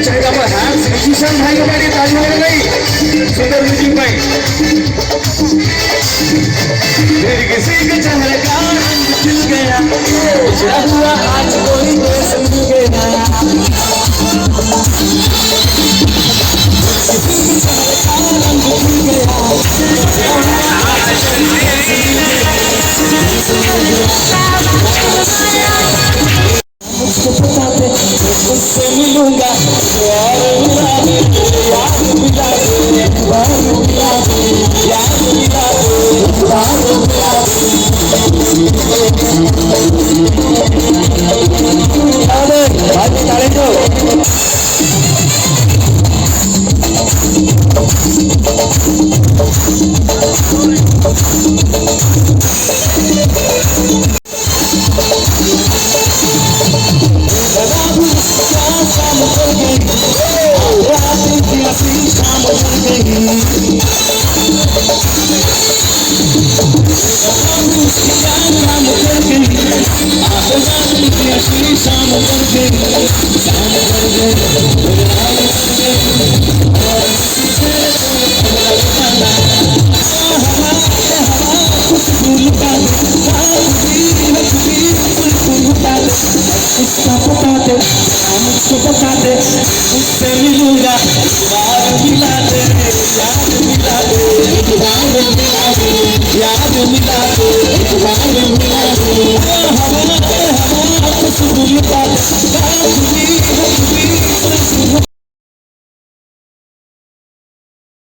किसान भाई को बैठे ताली बजाई सुंदर म्यूजिक भाई फिर किसी के चेहरे का रंग खिल गया उजड़ा हुआ आज कोई देश मिल गया किसी के चेहरे का रंग खिल गया उजड़ा हुआ आज कोई देश मिल गया मुझको पता थे मुझसे मिलूंगा यार मिला दे यार मिला दे बार मिला दे यार मिला दे बार मिला दे भाई निकाले तो मुझको बता दे उससे मिलूंगा यार मिला दे यार मिला दे